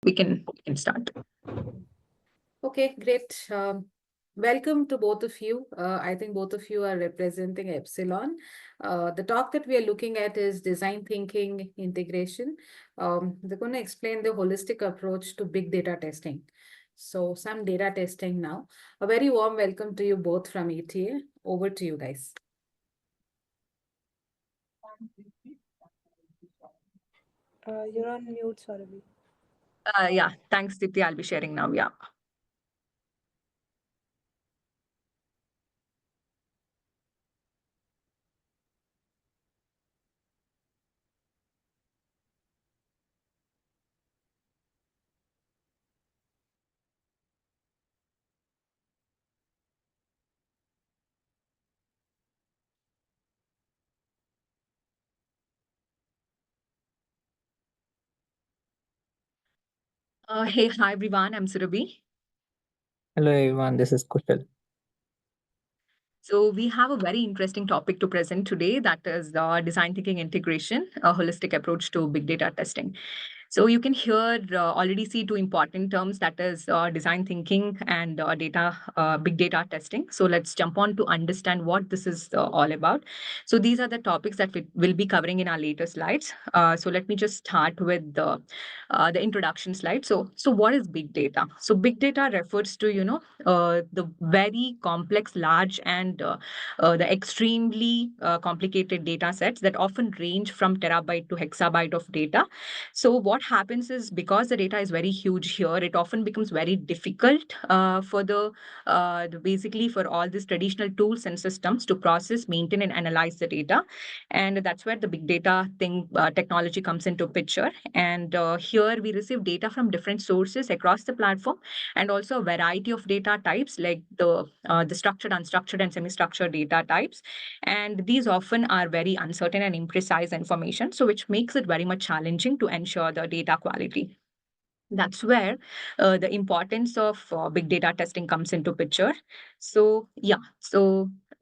we can start. Okay, great. Welcome to both of you. I think both of you are representing Epsilon. The talk that we are looking at is design thinking integration. They're going to explain the holistic approach to big data testing. So some data testing now. A very warm welcome to you both from ETA. Over to you guys. You're on mute, Surabhi. Yeah, thanks, Dipti. I'll be sharing now. Yeah. Hey, hi everyone. I'm Surabhi. Hello everyone, this is Kushal. So we have a very interesting topic to present today, that is design thinking integration, a holistic approach to big data testing. So you can here already see two important terms, that is design thinking and big data testing. So let's jump on to understand what this is all about. So these are the topics that we will be covering in our later slides. So let me just start with the introduction slide. So what is big data? So big data refers to the very complex, large, and the extremely complicated data sets that often range from terabyte to hexabyte of data. So what happens is, because the data is very huge here, it often becomes very difficult for basically for all these traditional tools and systems to process, maintain, and analyze the data. And that's where the big data technology comes into picture. And here we receive data from different sources across the platform, and also a variety of data types, like the structured, unstructured, and semi-structured data types. And these often are very uncertain and imprecise information, so which makes it very much challenging to ensure the data quality. That's where the importance of big data testing comes into picture. So yeah,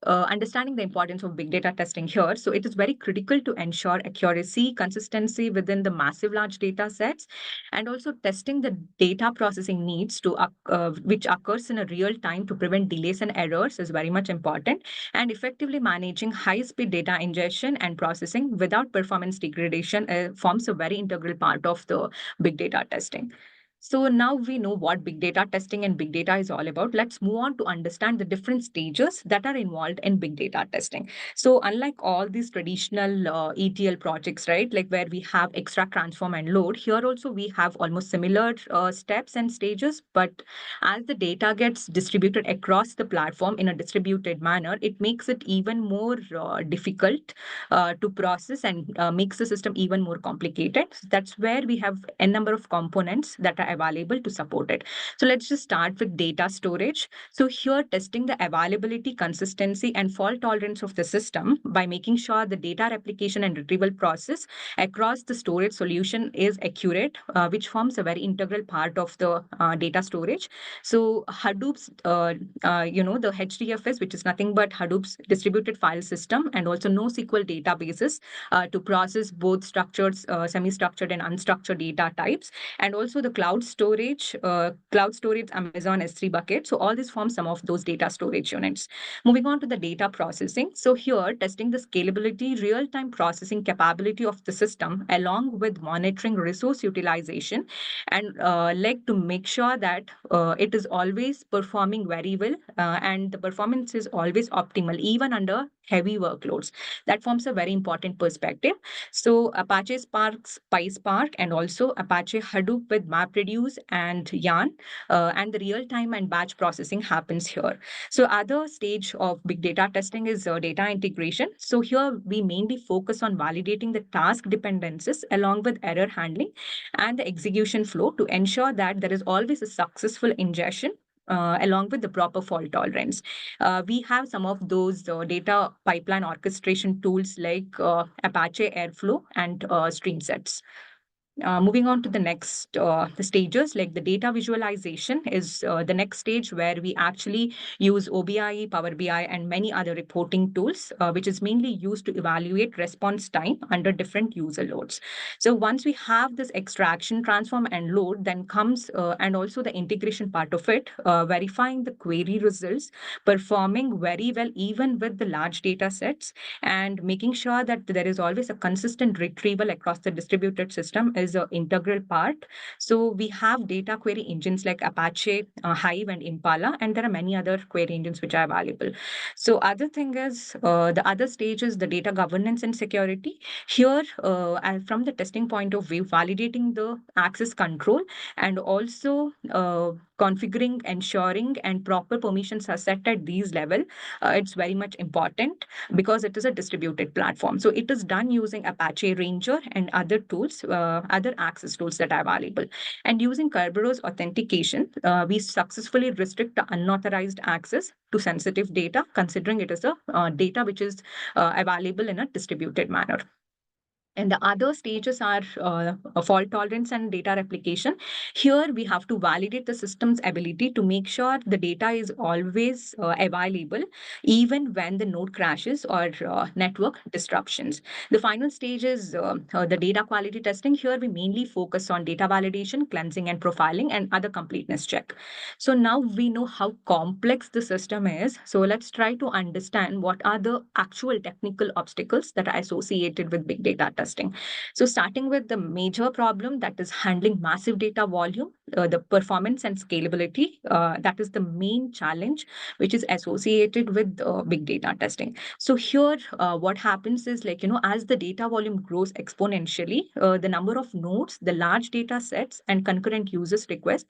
understanding the importance of big data testing here. So it is very critical to ensure accuracy, consistency within the massive large data sets, and also testing the data processing needs which occurs in a real time to prevent delays and errors is very much important. And effectively managing high-speed data ingestion and processing without performance degradation forms a very integral part of the big data testing. So now we know what big data testing and big data is all about. Let's move on to understand the different stages that are involved in big data testing. So unlike all these traditional ETL projects, right, like where we have extract, transform, and load, here also we have almost similar steps and stages. But as the data gets distributed across the platform in a distributed manner, it makes it even more difficult to process, and makes the system even more complicated. That's where we have a number of components that are available to support it. So let's just start with data storage. So here, testing the availability, consistency, and fault tolerance of the system by making sure the data replication and retrieval process across the storage solution is accurate, which forms a very integral part of the data storage. So Hadoop's, the HDFS, which is nothing but Hadoop's distributed file system, and also NoSQL databases to process both structured, semi-structured, and unstructured data types, and also the cloud storage Amazon S3 bucket. So all this forms some of those data storage units. Moving on to the data processing. So here, testing the scalability, real-time processing capability of the system, along with monitoring resource utilization, and to make sure that it is always performing very well, and the performance is always optimal, even under heavy workloads. That forms a very important perspective. So Apache Spark, PySpark, and also Apache Hadoop with MapReduce and Yarn, and the real-time and batch processing happens here. So other stage of big data testing is data integration. So here we mainly focus on validating the task dependencies along with error handling and the execution flow to ensure that there is always a successful ingestion along with the proper fault tolerance. We have some of those data pipeline orchestration tools like Apache Airflow and StreamSets. moving on to the next the stages, like the data visualization is the next stage where we actually use OBI, Power BI, and many other reporting tools, which is mainly used to evaluate response time under different user loads. So once we have this extraction, transform, and load, then comes and also the integration part of it, verifying the query results, performing very well even with the large data sets, and making sure that there is always a consistent retrieval across the distributed system is an integral part. So we have data query engines like Apache, Hive, and Impala, and there are many other query engines which are available. So other thing is the other stage is the data governance and security. Here, and from the testing point of view, validating the access control and also configuring, ensuring, and proper permissions are set at these level. It's very much important because it is a distributed platform. So it is done using Apache Ranger and other tools, other access tools that are available. And using Kerberos authentication, we successfully restrict the unauthorized access to sensitive data, considering it is a data which is available in a distributed manner. And the other stages are fault tolerance and data replication. Here, we have to validate the system's ability to make sure the data is always available, even when the node crashes or network disruptions. The final stage is the data quality testing. Here, we mainly focus on data validation, cleansing, and profiling, and other completeness check. So now we know how complex the system is. So let's try to understand what are the actual technical obstacles that are associated with big data testing. So starting with the major problem, that is handling massive data volume, the performance and scalability, that is the main challenge which is associated with big data testing. So here, what happens is, like, as the data volume grows exponentially, the number of nodes, the large data sets, and concurrent users requests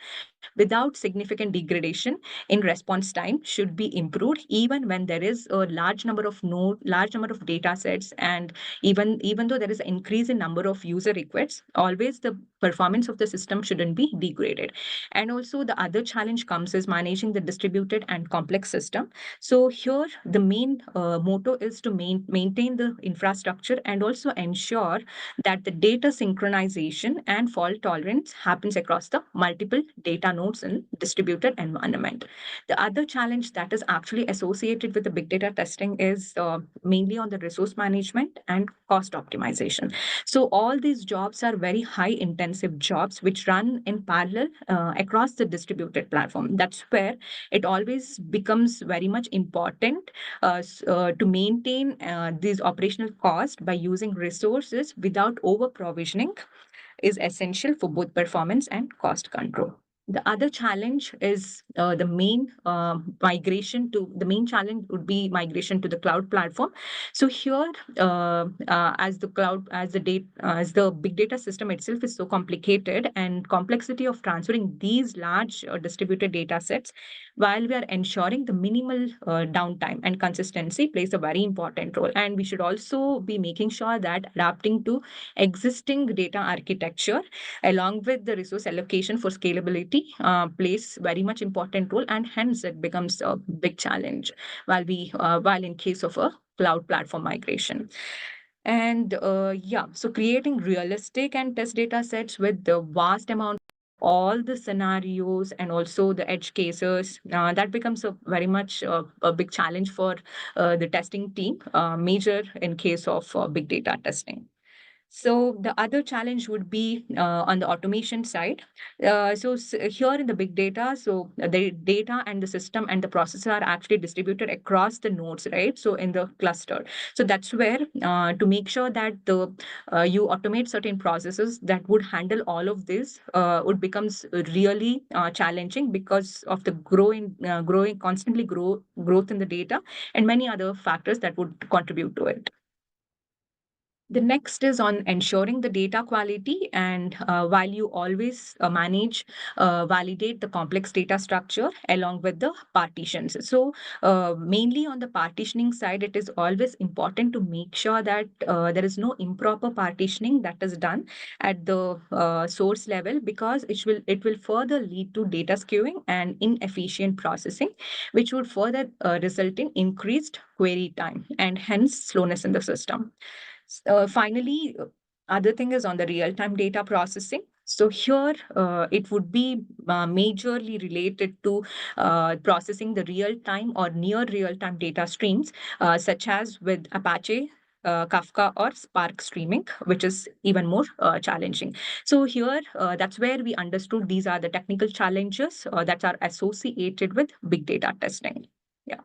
without significant degradation in response time should be improved, even when there is a large number of large number of data sets, and even though there is an increase in number of user requests, always the performance of the system shouldn't be degraded. And also the other challenge comes is managing the distributed and complex system. So here the main motto is to maintain the infrastructure and also ensure that the data synchronization and fault tolerance happens across the multiple data nodes in distributed environment. The other challenge that is actually associated with the big data testing is mainly on the resource management and cost optimization. So all these jobs are very high intensive jobs which run in parallel across the distributed platform. That's where it always becomes very much important to maintain these operational costs by using resources without over provisioning is essential for both performance and cost control. The other challenge is the main challenge would be migration to the cloud platform. So here, as the big data system itself is so complicated, and complexity of transferring these large distributed data sets while we are ensuring the minimal downtime and consistency plays a very important role. And we should also be making sure that adapting to existing data architecture along with the resource allocation for scalability plays very much important role, and hence it becomes a big challenge while in case of a cloud platform migration. And so creating realistic and test data sets with the vast amount all the scenarios and also the edge cases, that becomes a very much a big challenge for the testing team, major in case of big data testing. So the other challenge would be on the automation side. Here in the big data, so the data and the system and the processor are actually distributed across the nodes, right? So in the cluster. So that's where to make sure that you automate certain processes that would handle all of this would becomes really challenging because of the constantly growth in the data and many other factors that would contribute to it. The next is on ensuring the data quality, and while you always validate the complex data structure along with the partitions. So mainly on the partitioning side, it is always important to make sure that there is no improper partitioning that is done at the source level, because it will further lead to data skewing and inefficient processing, which would further result in increased query time and hence slowness in the system. Finally, other thing is on the real-time data processing. So here, it would be majorly related to processing the real-time or near real-time data streams, such as with Apache, Kafka, or Spark streaming, which is even more challenging. So here, that's where we understood these are the technical challenges that are associated with big data testing. Yeah.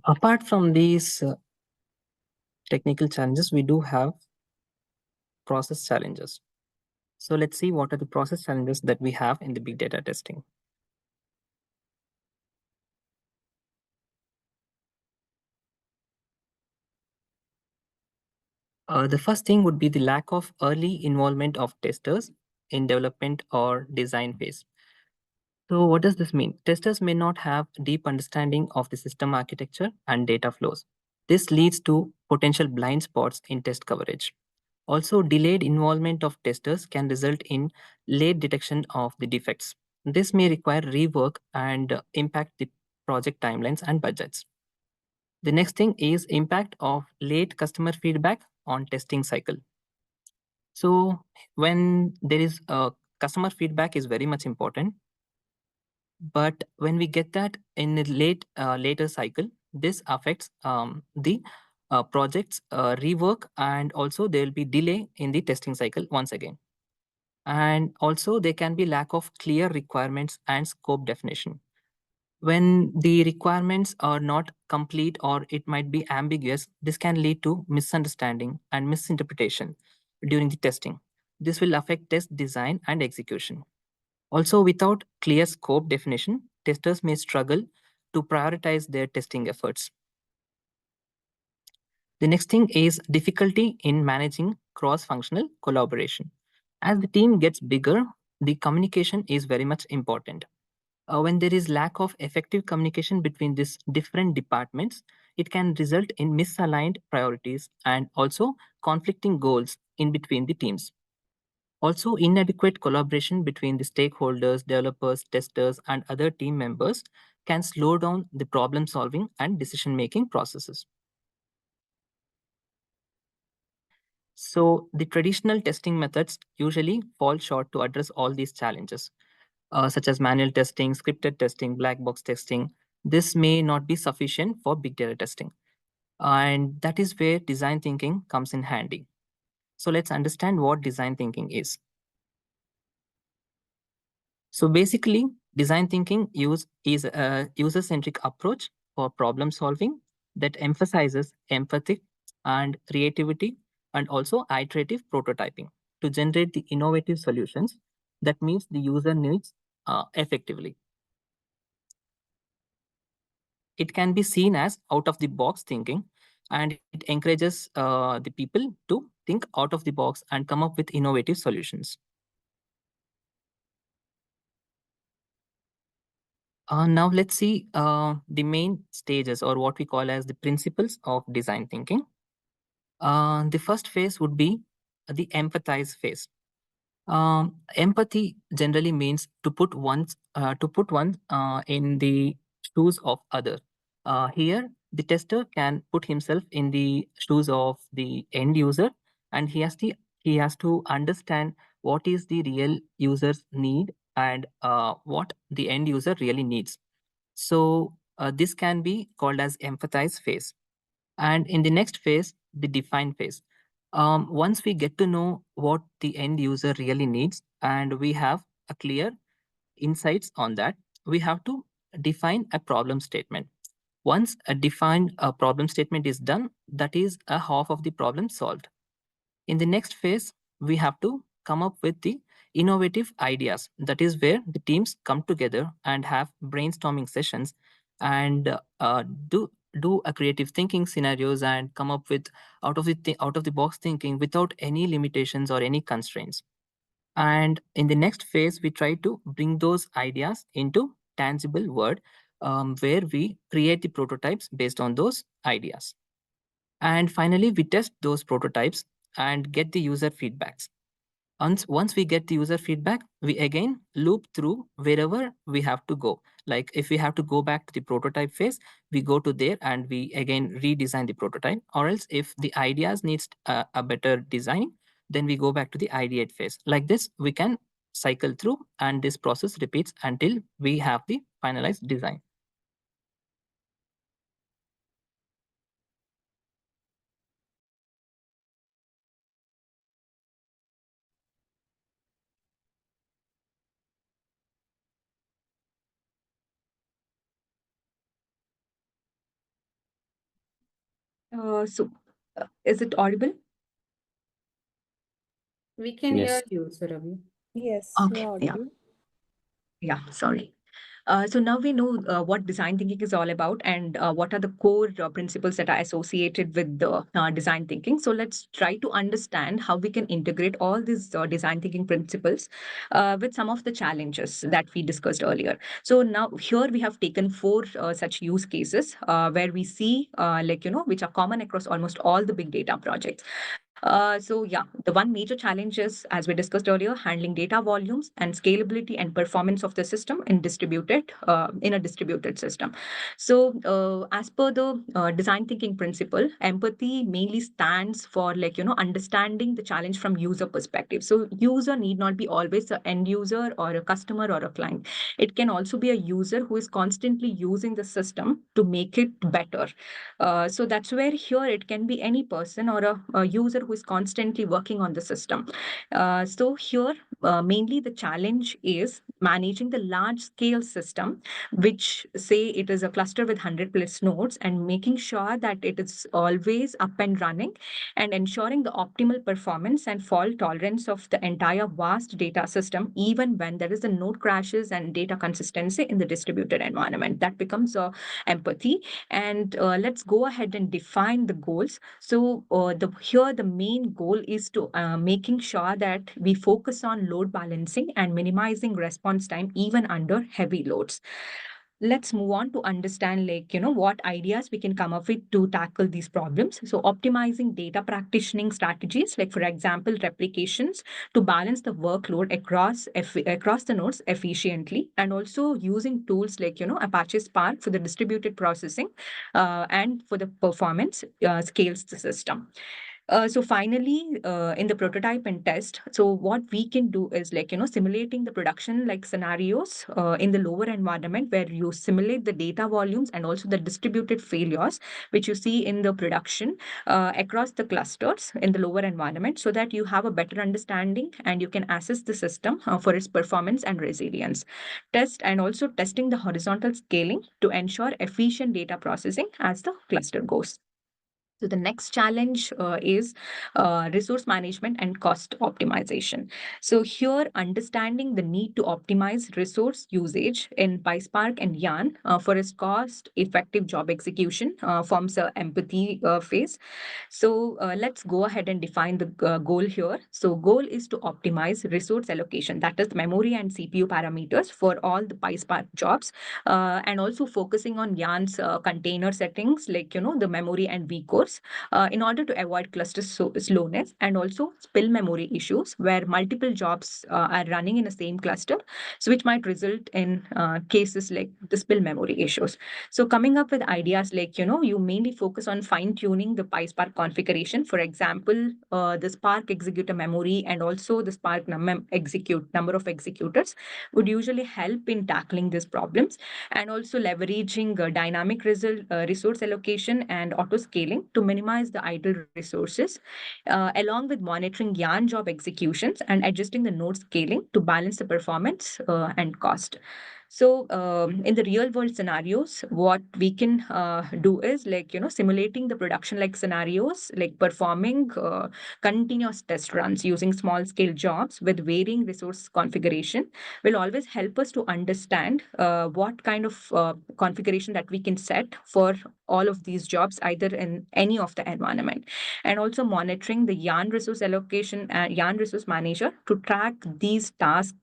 Apart from these technical challenges, we do have process challenges. So let's see what are the process challenges that we have in the big data testing. The first thing would be the lack of early involvement of testers in development or design phase. So what does this mean? Testers may not have deep understanding of the system architecture and data flows. This leads to potential blind spots in test coverage. Also, delayed involvement of testers can result in late detection of the defects. This may require rework and impact the project timelines and budgets. The next thing is impact of late customer feedback on testing cycle. So when there is a customer feedback is very much important, but when we get that in the later cycle, this affects the project's rework, and also there will be delay in the testing cycle once again. And also there can be lack of clear requirements and scope definition. When the requirements are not complete or it might be ambiguous, this can lead to misunderstanding and misinterpretation during the testing. This will affect test design and execution. Also, without clear scope definition, testers may struggle to prioritize their testing efforts. The next thing is difficulty in managing cross-functional collaboration. As the team gets bigger, the communication is very much important. When there is lack of effective communication between these different departments, it can result in misaligned priorities and also conflicting goals in between the teams. Also, inadequate collaboration between the stakeholders, developers, testers, and other team members can slow down the problem solving and decision making processes. So, the traditional testing methods usually fall short to address all these challenges, such as manual testing, scripted testing, black box testing. This may not be sufficient for big data testing. And that is where design thinking comes in handy. So, let's understand what design thinking is. So basically, design thinking is a user-centric approach for problem solving that emphasizes empathy and creativity and also iterative prototyping to generate the innovative solutions that meets the user needs effectively. It can be seen as out-of-the-box thinking, and it encourages the people to think out of the box and come up with innovative solutions. Now let's see the main stages, or what we call as the principles of design thinking. The first phase would be the empathize phase. Empathy generally means to put one in the shoes of other. Here, the tester can put himself in the shoes of the end user, and he has to understand what is the real user's need and what the end user really needs. So this can be called as empathize phase. And in the next phase, the define phase. Once we get to know what the end user really needs and we have a clear insights on that, we have to define a problem statement. Once a defined problem statement is done, that is a half of the problem solved. In the next phase, we have to come up with the innovative ideas. That is where the teams come together and have brainstorming sessions and do a creative thinking scenarios and come up with out of the box thinking without any limitations or any constraints. And in the next phase, we try to bring those ideas into tangible word, where we create the prototypes based on those ideas. And finally, we test those prototypes and get the user feedbacks. Once we get the user feedback, we again loop through wherever we have to go. Like if we have to go back to the prototype phase, we go to there and we again redesign the prototype. Or else if the ideas needs a better design, then we go back to the ideate phase. Like this, we can cycle through and this process repeats until we have the finalized design. Is it audible? We can Yes. hear you, Surabhi. Yes, Okay, you're yeah. audible. Yeah, sorry. So now we know what design thinking is all about and what are the core principles that are associated with the design thinking. So let's try to understand how we can integrate all these design thinking principles with some of the challenges that we discussed earlier. So now here we have taken four such use cases where we see which are common across almost all the big data projects. So yeah, the one major challenge is, as we discussed earlier, handling data volumes and scalability and performance of the system in a distributed system. So as per the design thinking principle, empathy mainly stands for understanding the challenge from user perspective. So user need not be always an end user or a customer or a client. It can also be a user who is constantly using the system to make it better. So that's where here it can be any person or a user who is constantly working on the system. So here mainly the challenge is managing the large scale system, which say it is a cluster with 100 plus nodes, and making sure that it is always up and running and ensuring the optimal performance and fault tolerance of the entire vast data system, even when there is a node crashes and data consistency in the distributed environment. That becomes empathy. And let's go ahead and define the goals. So here the main goal is to making sure that we focus on load balancing and minimizing response time even under heavy loads. Let's move on to understand what ideas we can come up with to tackle these problems. So optimizing data practitioning strategies, like for example replications, to balance the workload across the nodes efficiently, and also using tools like Apache Spark for the distributed processing and for the performance scales the system. So finally, in the prototype and test, so what we can do is simulating the production like scenarios in the lower environment, where you simulate the data volumes and also the distributed failures which you see in the production across the clusters in the lower environment, so that you have a better understanding and you can assess the system for its performance and resilience. Test and also testing the horizontal scaling to ensure efficient data processing as the cluster goes. So the next challenge is resource management and cost optimization. So here, understanding the need to optimize resource usage in PySpark and Yarn for its cost-effective job execution forms a empathy phase. So let's go ahead and define the goal here. So goal is to optimize resource allocation, that is memory and CPU parameters for all the PySpark jobs, and also focusing on Yarn's container settings like the memory and vcores in order to avoid cluster slowness and also spill memory issues where multiple jobs are running in the same cluster, so which might result in cases like the spill memory issues. So coming up with ideas like you mainly focus on fine tuning the PySpark configuration. For example, the Spark executor memory and also the Spark number of executors would usually help in tackling these problems, and also leveraging dynamic resource allocation and auto scaling to minimize the idle resources, along with monitoring Yarn job executions and adjusting the node scaling to balance the performance and cost. So in the real world scenarios, what we can do is simulating the production like scenarios, like performing continuous test runs using small scale jobs with varying resource configuration will always help us to understand what kind of configuration that we can set for all of these jobs, either in any of the environment. And also monitoring the Yarn resource allocation and Yarn resource manager to track these tasks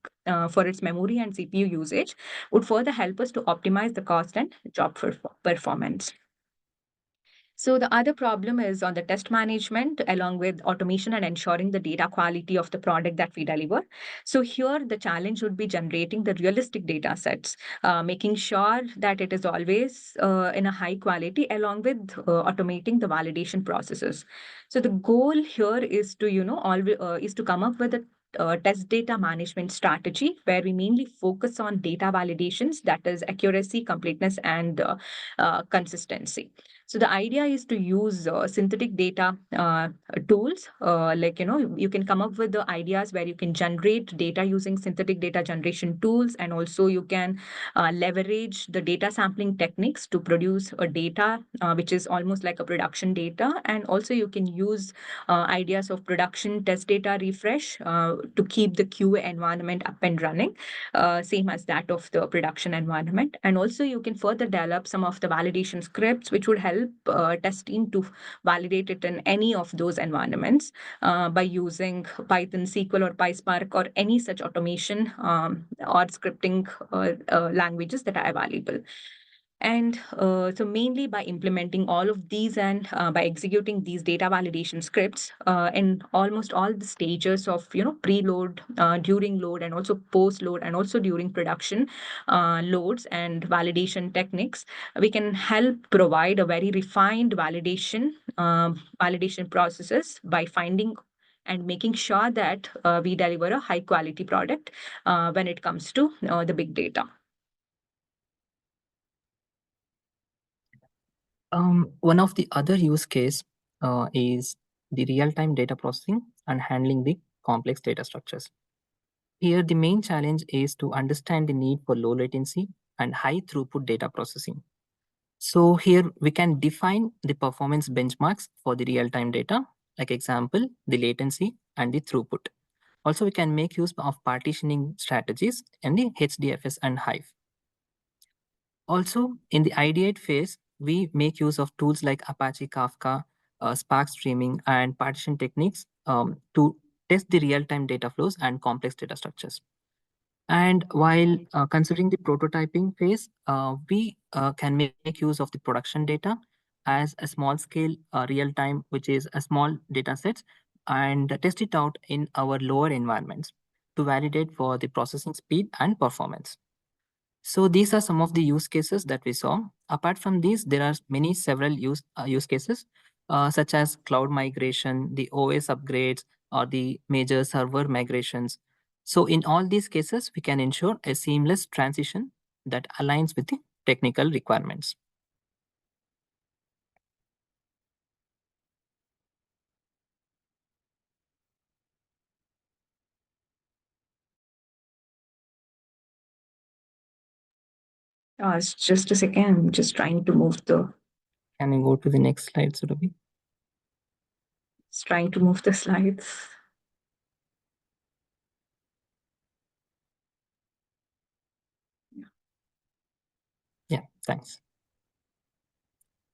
for its memory and CPU usage would further help us to optimize the cost and job performance. So the other problem is on the test management, along with automation and ensuring the data quality of the product that we deliver. So here the challenge would be generating the realistic data sets, making sure that it is always in a high quality, along with automating the validation processes. So the goal here is to, is to come up with a test data management strategy where we mainly focus on data validations, that is accuracy, completeness, and consistency. So the idea is to use synthetic data tools. You can come up with the ideas where you can generate data using synthetic data generation tools, and also you can leverage the data sampling techniques to produce a data which is almost like a production data. And also you can use ideas of production test data refresh to keep the QA environment up and running, same as that of the production environment. And also you can further develop some of the validation scripts which would help test team to validate it in any of those environments by using Python, SQL, or PySpark, or any such automation or scripting languages that are available. And so mainly by implementing all of these and by executing these data validation scripts in almost all the stages of preload, during load, and also post load, and also during production loads and validation techniques, we can help provide a very refined validation processes by finding and making sure that we deliver a high quality product when it comes to the big data. One of the other use case is the real-time data processing and handling the complex data structures. Here, the main challenge is to understand the need for low latency and high throughput data processing. So here we can define the performance benchmarks for the real-time data, like example, the latency and the throughput. Also, we can make use of partitioning strategies in the HDFS and Hive. Also, in the ideate phase, we make use of tools like Apache Kafka, Spark streaming, and partition techniques to test the real-time data flows and complex data structures. And while considering the prototyping phase, we can make use of the production data as a small scale real time, which is a small data sets, and test it out in our lower environments to validate for the processing speed and performance. So these are some of the use cases that we saw. Apart from these, there are several use cases, such as cloud migration, the OS upgrades, or the major server migrations. So in all these cases, we can ensure a seamless transition that aligns with the technical requirements. It's just a second. I'm just trying to move the. Can you go to the next slide, Surabhi? Just trying to move the slides. Yeah, thanks.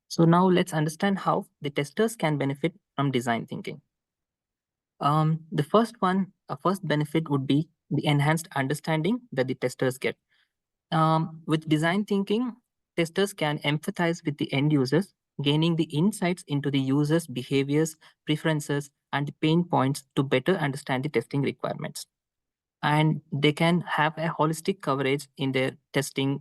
So now let's understand how the testers can benefit from design thinking. The first benefit would be the enhanced understanding that the testers get. With design thinking, testers can empathize with the end users, gaining the insights into the users' behaviors, preferences, and the pain points to better understand the testing requirements. And they can have a holistic coverage in their testing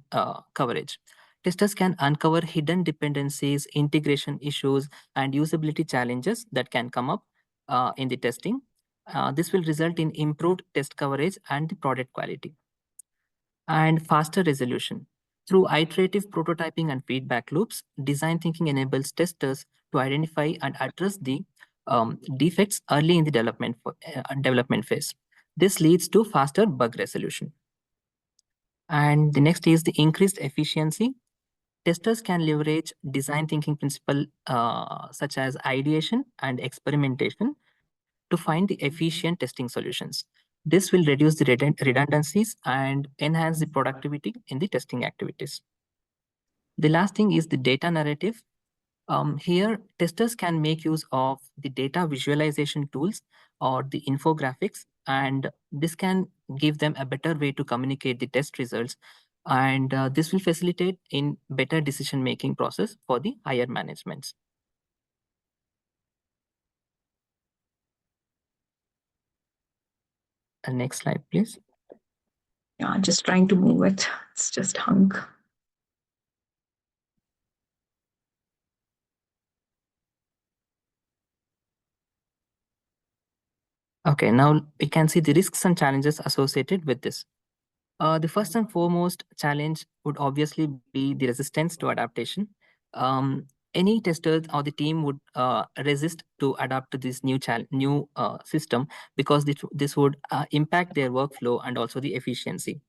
coverage. Testers can uncover hidden dependencies, integration issues, and usability challenges that can come up in the testing. This will result in improved test coverage and the product quality. And faster resolution. Through iterative prototyping and feedback loops, design thinking enables testers to identify and address the defects early in the development phase. This leads to faster bug resolution. And the next is the increased efficiency. Testers can leverage design thinking principle such as ideation and experimentation to find the efficient testing solutions. This will reduce the redundancies and enhance the productivity in the testing activities. The last thing is the data narrative. Here, testers can make use of the data visualization tools or the infographics, and this can give them a better way to communicate the test results. And this will facilitate in better decision-making process for the higher managements. Next slide, please. Yeah, just trying to move it. It's just hung. Okay, now we can see the risks and challenges associated with this. The first and foremost challenge would obviously be the resistance to adaptation. Any testers or the team would resist to adapt to this new system because this would impact their workflow and also the efficiency.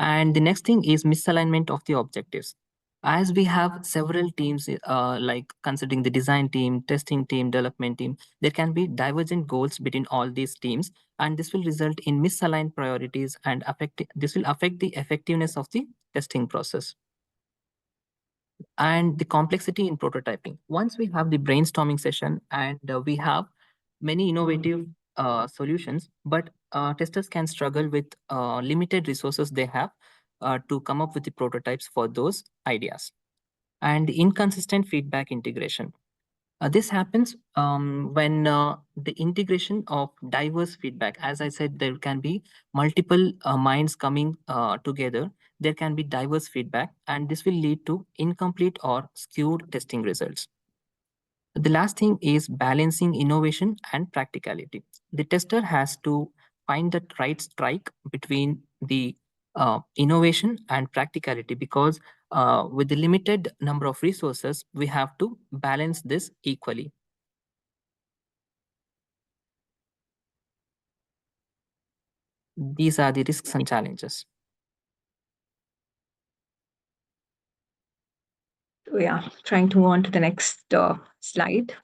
And the next thing is misalignment of the objectives. As we have several teams, like considering the design team, testing team, development team, there can be divergent goals between all these teams, and this will result in misaligned priorities and this will affect the effectiveness of the testing process. And the complexity in prototyping. Once we have the brainstorming session and we have many innovative solutions, but testers can struggle with limited resources they have to come up with the prototypes for those ideas. And inconsistent feedback integration. This happens when the integration of diverse feedback, as I said, there can be multiple minds coming together. There can be diverse feedback, and this will lead to incomplete or skewed testing results. The last thing is balancing innovation and practicality. The tester has to find the right strike between the innovation and practicality because with the limited number of resources, we have to balance this equally. These are the risks and challenges. So yeah, trying to move on to the next slide.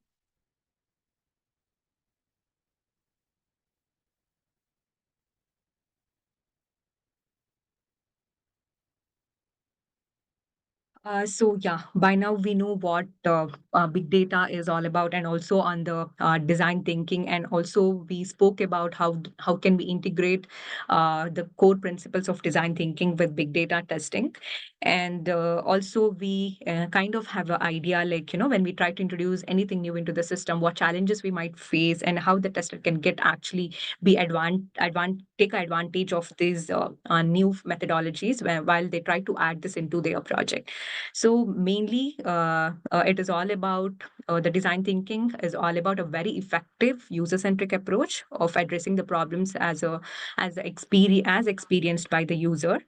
So yeah, by now we know what big data is all about, and also on the design thinking, and also we spoke about how can we integrate the core principles of design thinking with big data testing, and also we kind of have an idea, like when we try to introduce anything new into the system, what challenges we might face, and how the tester can get actually be take advantage of these new methodologies while they try to add this into their project. So mainly, it is all about the design thinking is all about a very effective user-centric approach of addressing the problems as experienced by the user.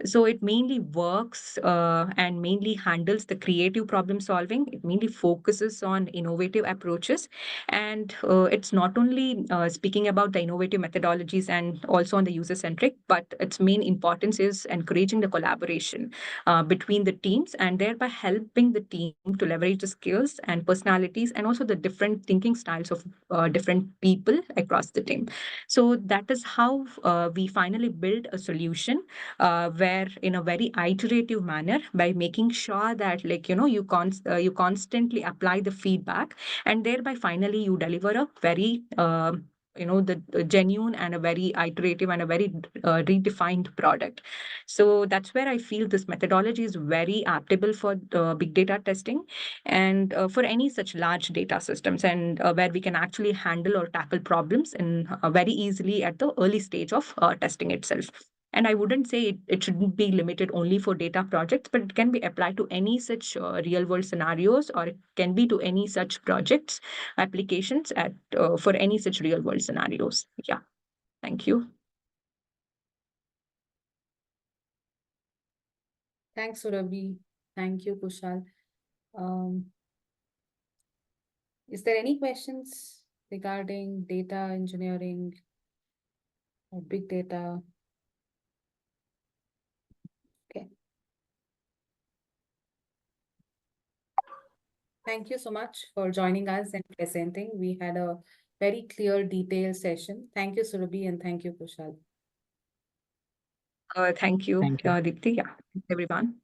So it mainly works and mainly handles the creative problem solving. It mainly focuses on innovative approaches, and it's not only speaking about the innovative methodologies and also on the user-centric, but its main importance is encouraging the collaboration between the teams, and thereby helping the team to leverage the skills and personalities and also the different thinking styles of different people across the team. So that is how we finally build a solution where in a very iterative manner, by making sure that you constantly apply the feedback, and thereby finally you deliver a very the genuine and a very iterative and a very redefined product. So that's where I feel this methodology is very applicable for big data testing and for any such large data systems, and where we can actually handle or tackle problems in very easily at the early stage of testing itself. And I wouldn't say it shouldn't be limited only for data projects, but it can be applied to any such real world scenarios, or it can be to any such projects, applications for any such real world scenarios. Yeah. Thank you. Thanks, Surabhi. Thank you, Kushal. Is there any questions regarding data engineering or big data? Okay. Thank you so much for joining us and presenting. We had a very clear, detailed session. Thank you, Surabhi, and thank you, Kushal. Thank you, Thank you. Deepthi. Yeah, everyone.